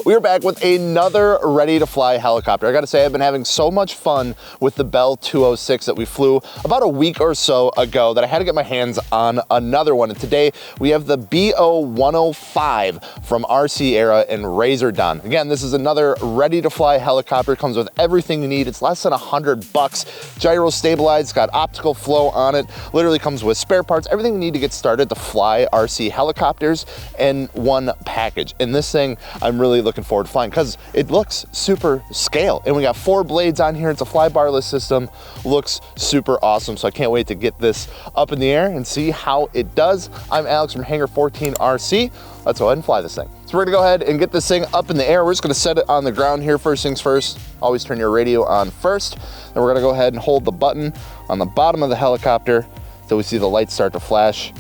We are back with another ready to fly helicopter. I gotta say, I've been having so much fun with the Bell 206 that we flew about a week or so ago that I had to get my hands on another one. And today we have the BO 105 from RC Era and Razordon. Again, this is another ready to fly helicopter. It comes with everything you need. It's less than $100. Gyro stabilized, got optical flow on it. Literally comes with spare parts, everything you need to get started to fly RC helicopters in one package. And this thing, I'm really looking forward to flying because it looks super scale. And we got 4 blades on here. It's a fly barless system. Looks super awesome. So I can't wait to get this up in the air and see how it does. I'm Alex from Hangar 14 RC. Let's go ahead and fly this thing. So we're gonna go ahead and get this thing up in the air. We're just gonna set it on the ground here. First things first, always turn your radio on first. Then we're gonna go ahead and hold the button on the bottom of the helicopter so we see the lights start to flash.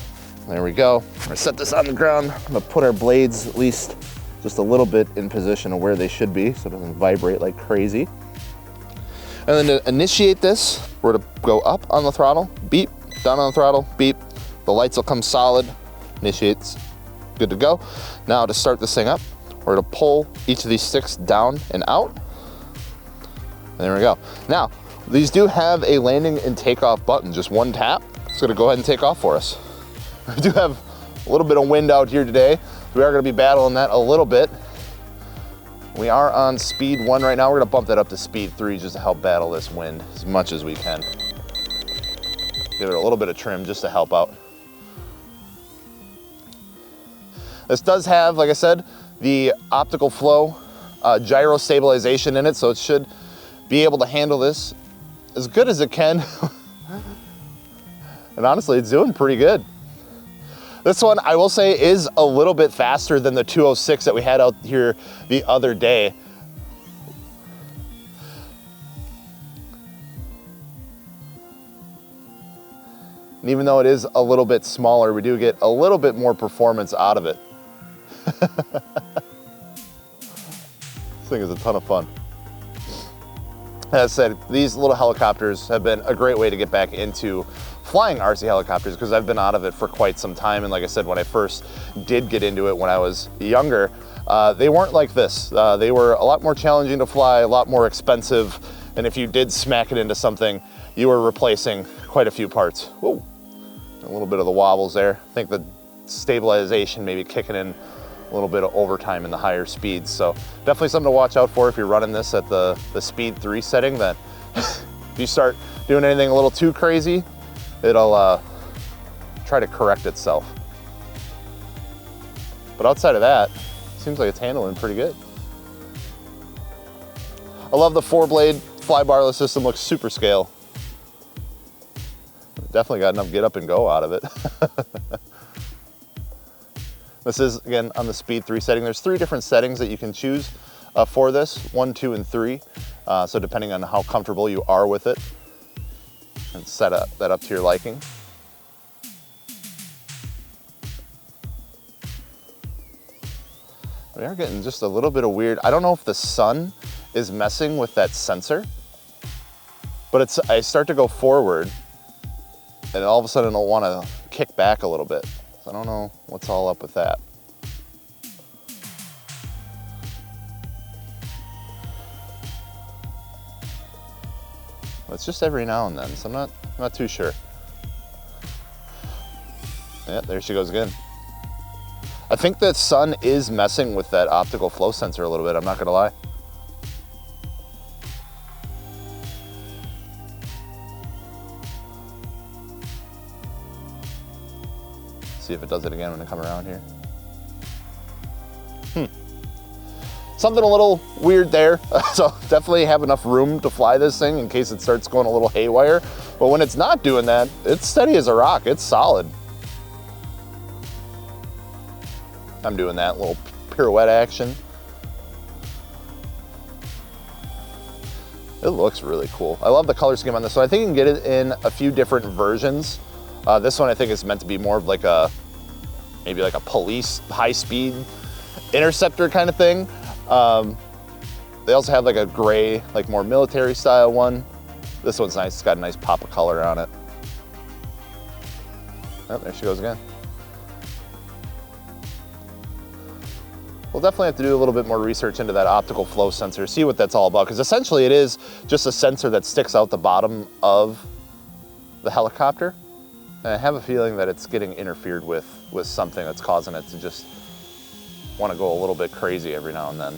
There we go. I'm gonna set this on the ground. I'm gonna put our blades at least just a little bit in position of where they should be so it doesn't vibrate like crazy. And then to initiate this, we're gonna go up on the throttle, beep, down on the throttle, beep. The lights will come solid, initiates, good to go. Now to start this thing up, we're gonna pull each of these sticks down and out. And there we go. Now, these do have a landing and takeoff button, just one tap. It's gonna go ahead and take off for us. We do have a little bit of wind out here today. We are gonna be battling that a little bit. We are on speed 1 right now. We're gonna bump that up to speed 3 just to help battle this wind as much as we can. Give it a little bit of trim just to help out. This does have, like I said, the optical flow gyro stabilization in it, so it should be able to handle this as good as it can. And honestly, it's doing pretty good. This one, I will say, is a little bit faster than the 206 that we had out here the other day. And even though it is a little bit smaller, we do get a little bit more performance out of it. This thing is a ton of fun. As I said, these little helicopters have been a great way to get back into flying RC helicopters because I've been out of it for quite some time. And like I said, when I first did get into it when I was younger, they weren't like this. They were a lot more challenging to fly, a lot more expensive. And if you did smack it into something, you were replacing quite a few parts. Whoa, a little bit of the wobbles there. I think the stabilization maybe kicking in a little bit of overtime in the higher speeds. So definitely something to watch out for if you're running this at the speed 3 setting, that if you start doing anything a little too crazy, it'll try to correct itself. But outside of that, seems like it's handling pretty good. I love the 4-blade fly barless system, looks super scale. Definitely got enough get up and go out of it. This is, again, on the speed 3 setting. There's 3 different settings that you can choose for this, 1, 2, and 3. So depending on how comfortable you are with it, and set that up to your liking. We are getting just a little bit of weird, I don't know if the sun is messing with that sensor, but I start to go forward and all of a sudden it'll want to kick back a little bit. So I don't know what's all up with that. It's just every now and then, so I'm not too sure. Yeah, there she goes again. I think that sun is messing with that optical flow sensor a little bit, I'm not gonna lie. See if it does it again when I come around here. Something a little weird there. So definitely have enough room to fly this thing in case it starts going a little haywire. But when it's not doing that, it's steady as a rock. It's solid. I'm doing that little pirouette action. It looks really cool. I love the color scheme on this one. I think you can get it in a few different versions. This one I think is meant to be more of like maybe like a police high-speed interceptor kind of thing. They also have like a gray, like more military style one. This one's nice, it's got a nice pop of color on it. Oh, there she goes again. we'll definitely have to do a little bit more research into that optical flow sensor, see what that's all about, because essentially it is just a sensor that sticks out the bottom of the helicopter. And I have a feeling that it's getting interfered with something that's causing it to just want to go a little bit crazy every now and then,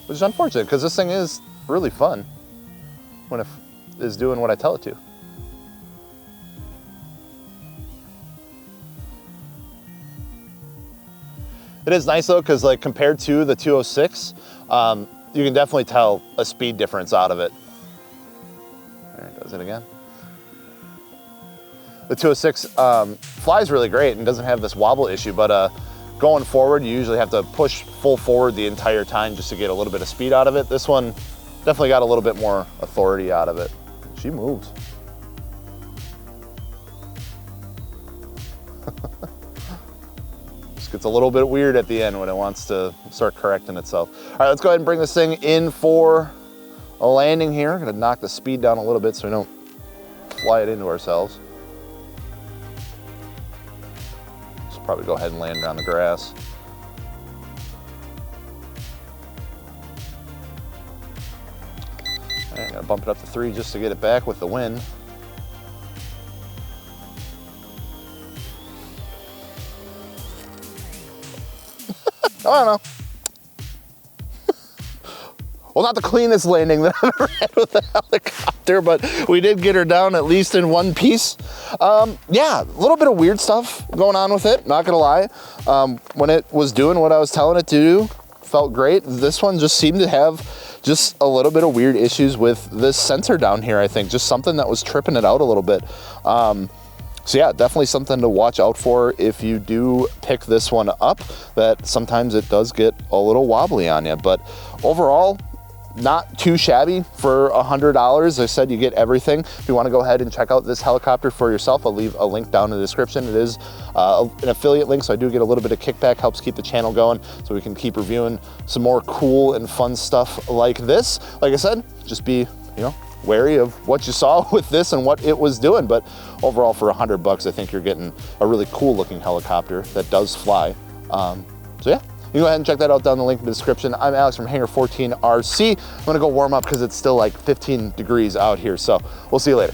which is unfortunate because this thing is really fun when it is doing what I tell it to. It is nice though, because like compared to the 206, you can definitely tell a speed difference out of it. There it does it again. The 206 flies really great and doesn't have this wobble issue, but going forward, you usually have to push full forward the entire time just to get a little bit of speed out of it. This one definitely got a little bit more authority out of it. She moves. Just gets a little bit weird at the end when it wants to start correcting itself. All right, let's go ahead and bring this thing in for a landing here. I'm gonna knock the speed down a little bit so we don't fly it into ourselves. Probably go ahead and land on the grass. All right, gotta bump it up to 3 just to get it back with the wind. I don't know. Well, not the cleanest landing that I've ever had with a helicopter, but we did get her down at least in one piece. Yeah, a little bit of weird stuff going on with it, not gonna lie. When it was doing what I was telling it to do, felt great. This one just seemed to have just a little bit of weird issues with this sensor down here, I think. Just something that was tripping it out a little bit. So yeah, definitely something to watch out for if you do pick this one up, that sometimes it does get a little wobbly on you. But overall, not too shabby for $100. I said you get everything. If you want to go ahead and check out this helicopter for yourself, I'll leave a link down in the description. It is an affiliate link, so I do get a little bit of kickback, helps keep the channel going so we can keep reviewing some more cool and fun stuff like this. Like I said, just be, wary of what you saw with this and what it was doing. But overall, for $100, I think you're getting a really cool looking helicopter that does fly. So yeah. You can go ahead and check that out down in the link in the description. I'm Alex from Hangar 14 RC. I'm gonna go warm up because it's still like 15 degrees out here, so we'll see you later.